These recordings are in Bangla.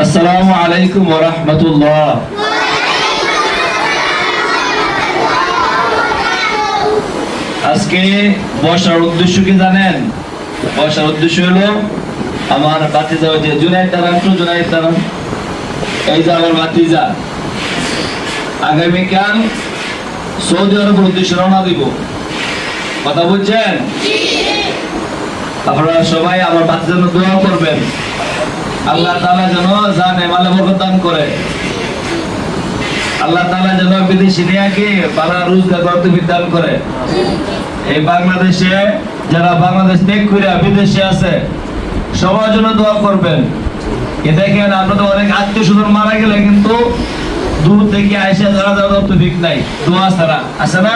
আসসালামু আলাইকুম ওয়া রাহমাতুল্লাহ। আজকে বসার উদ্দেশ্য কি জানেন? বসার উদ্দেশ্য হলো আমার ভাতিজা যে জুনাইদ দাঁড়ান, এই যে আমার ভাতিজা আগামীকাল সৌদি আরবের উদ্দেশ্যে রওনা দিব। কথা বুঝছেন? আপনারা সবাই আমার ভাতিজার জন্য দোয়া করবেন। আল্লাহ তাআলা যেন জানে মালে বরকত দান করে। আল্লাহ তাআলা যেন বিদেশি নিয়াকে ভালো রোজগার করতে বিধান করে। এই বাংলাদেশে যারা বাংলাদেশ ত্যাগ করে বিদেশে আছে সবার জন্য দোয়া করবেন। এ দেখেন আপনাদের অনেক আত্মীয় স্বজন মারা গেলে কিন্তু দূর থেকে আইসা যারা ঠিক নাই দোয়া ছাড়া আছে না?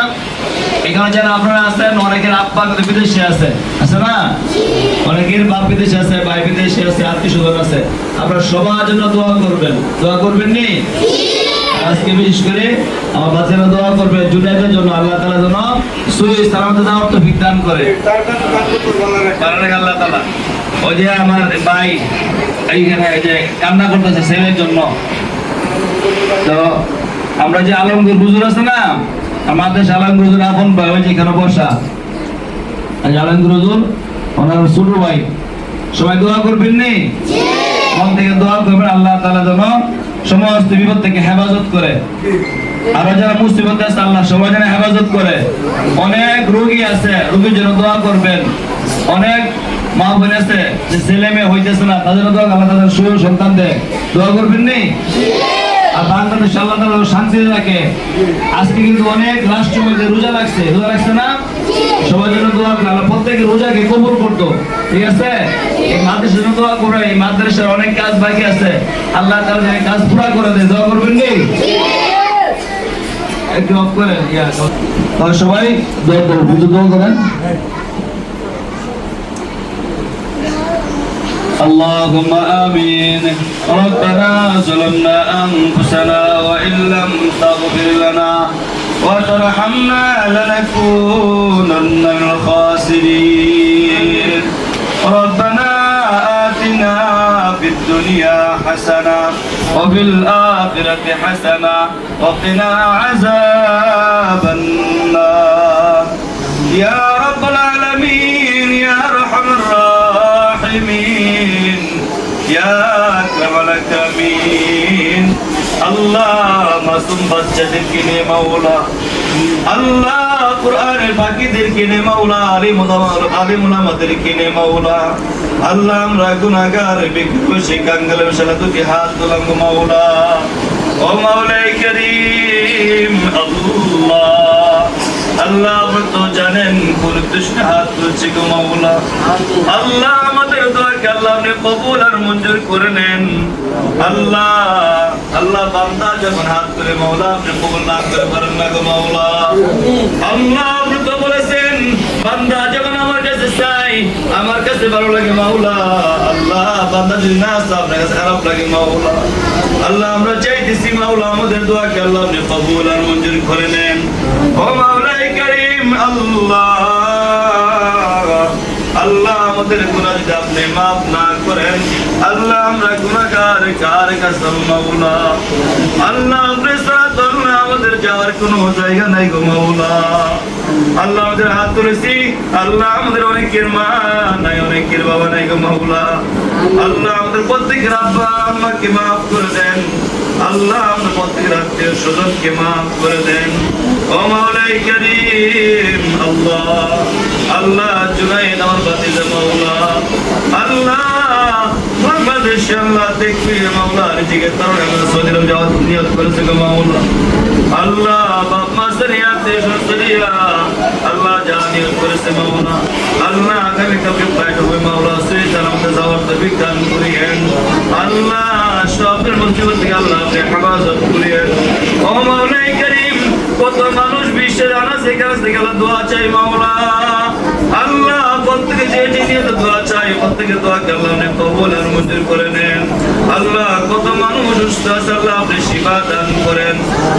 এখানে যারা আপনারা আছেন অনেকের আব্বা বিদেশে আছে না? অনেকের বাপ বিদেশে আছে, ভাই বিদেশে আছে, আত্মীয় স্বজন আছে। আপনারা সবার জন্য দোয়া করবেন। দোয়া করবেন নি? আজকে বিশেষ করে আমার বাচ্চারা দোয়া করবে জুনাইদের জন্য। আল্লাহ তাআলা যেন সহি সালামতে যাওয়ার তৌফিক দান করে আল্লাহ তাআলা। ওই যে আমার ভাই এইখানে এই যে কান্না করতেছে ছেলের জন্য। তো আমরা যে আলমগীর হুজুর আছে না, আমাদের আলমগীর হুজুর আপন ভাই ওই যে এখানে বসা আলমগীর হুজুর ওনার ছোট ভাই। সবাই দোয়া করবেন নি? মন থেকে দোয়া করবেন আল্লাহ তাআলা যেন সমস্ত বিপদ থেকে হেফাজত করে। আর যারা মুসিবতে আছে আল্লাহ সবাই যেন হেফাজত করে। অনেক রোগী আছে, রোগীর জন্য দোয়া করবেন। অনেক মা বোন আছে যে ছেলে মেয়ে হইতেছে না, তাদের দোয়া আল্লাহ তাদের সুযোগ সন্তান দেয়। দোয়া করবেন নি? আর বাংলাদেশ আল্লাহ তাআলা শান্তি রাখে। আজকে কিন্তু অনেক রাষ্ট্র মধ্যে রোজা লাগছে না? সবার জন্য দোয়া করে আল্লাহ প্রত্যেকের রোজাকে কবুল করতো। ঠিক আছে? এই মাদ্রাসার জন্য দোয়া করে। এই মাদ্রাসার অনেক কাজ বাকি আছে, আল্লাহ তাআলা এই কাজ পুরো করে দেয়। দোয়া করবেন নি? একটু অফ করেন। তাহলে সবাই দোয়া করুন, দোয়া করেন। اللهم آمين. ربنا ظلمنا أنفسنا وإن لم تغفر لنا وترحمنا لنكونن من الخاسرين. ربنا آتنا في الدنيا حسنة وفي الآخرة حسنة وقنا عذاب النار يا رب العالمين يا أرحم الراحمين يا أكرم الأكرمين. আল্লাহ মাসুম বাচ্চাদেরকে নিয়ে মাওলা, আল্লাহ কোরআনের বাকিদেরকে নিয়ে মাওলা, আলিম উলামাদেরকে নিয়ে মাওলা, আল্লাহ আমরা গুনাহগার বেকুশি কাঙ্গালের সাথে দুটি হাত তোলাম মাওলা। ও মাওলাই করিম আল্লাহ আপনি তো জানেন কোন উদ্দেশ্যে হাত তুলছি গো মাওলা। আল্লাহ আমাদের দোয়াকে আল্লাহ আপনি কবুল আর মঞ্জুর করে নেন। আল্লাহ বান্দা যখন হাত তুলে মাওলা আপনি কবুল না করে পারেন না গো মাওলা। আল্লাহ আপনি তো বলেছেন বান্দা যখন আমার কাছে চাই আমার কাছে ভালো লাগে মাওলা। আল্লাহ বান্দা যদি না চায় আপনার কাছে খারাপ লাগে মাওলা। আল্লাহ আমরা চাইতেছি মাওলা আমাদের দোয়াকে আল্লাহ আপনি কবুল আর মঞ্জুর করে নেন। ও মাওলাই করিম আল্লাহ আমাদের গুনাহ যদি আপনি মাফ না করেন, আল্লাহ আমরা গুনাহগার কার কাছে মাওলা। আল্লাহ আপনি ছাড়া তো আল্লাহ আমাদের যাওয়ার কোনো জায়গা নাই গো মাওলা। আল্লাহ আমাদের হাত তুলেছি, আল্লাহ আমাদের অনেকের মা নাই, অনেকের বাবা নাই গো মাওলা। আল্লাহ আমাদের প্রত্যেকের আব্বা আম্মাকে মাফ করে দেন। আল্লাহ আমাদের প্রত্যেকের আত্মীয় স্বজনকে মাফ করে দেন। ও মাওলাই করিম আল্লাহ জুনাইদ আমার ভাতিজা মাওলা। আল্লাহ বাংলাদেশে আল্লাহ দেখবি মাওলা নিজেকে তার সৌদি আরব যাওয়ার নিয়ত করেছে গো মাওলা। আল্লাহ বাপ মা সরিয়া দেশ সরিয়া আল্লাহ যা নিয়ত করেছে মাওলা। আল্লাহ আগামী কালকে ফ্লাইট হবে মাওলা, সেই জানাতে যাওয়ার তৌফিক দান করিয়েন। আল্লাহ সবের মুসিবত থেকে আল্লাহ আপনি হেফাজত করিয়েন। ও মাওলাই করিম কত মানুষ বিশ্বের আনাচে কানাচে গেলে দোয়া চাই মাওলা। আল্লাহ প্রত্যেকে যে নিয়ে দোয়া চাই প্রত্যেকে দোয়াকে আল্লাহ আপনি কবুল আর মঞ্জুর করে নেন। আল্লাহ কত মানুষ সুস্থ আছে আল্লাহ আপনি শিফা দান করেন।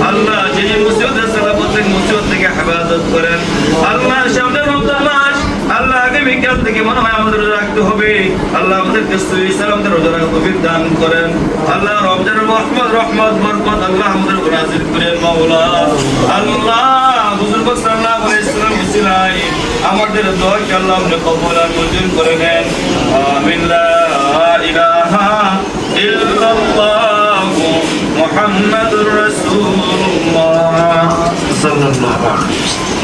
আল্লাহ যে মুসিবত আছে আল্লাহ প্রত্যেক মুসিবত থেকে হেফাজত করেন। আল্লাহ সামনে রমজান মাস আল্লাহ আগামীকাল থেকে মনে হয় আমাদের রোজা রাখতে হবে। আল্লাহ আমাদেরকে সহি সালামতে রোজা রাখার তৌফিক দান করেন। আল্লাহ রমজানের রহমত বরকত আল্লাহ আমাদের উপর নাযিল করেন মাওলা। আল্লাহ হুজুর পাক সাল্লাল্লাহু আলাইহি ওয়াসাল্লাম উসিলায় আমাদের দোয়াকে আল্লাহ আপনি কবুল আর মঞ্জুর করে নেন। আমিন। লা ইলাহা ইল্লাল্লাহ মুহাম্মাদুর রাসূলুল্লাহ সাল্লাল্লাহু আলাইহি ওয়াসাল্লাম।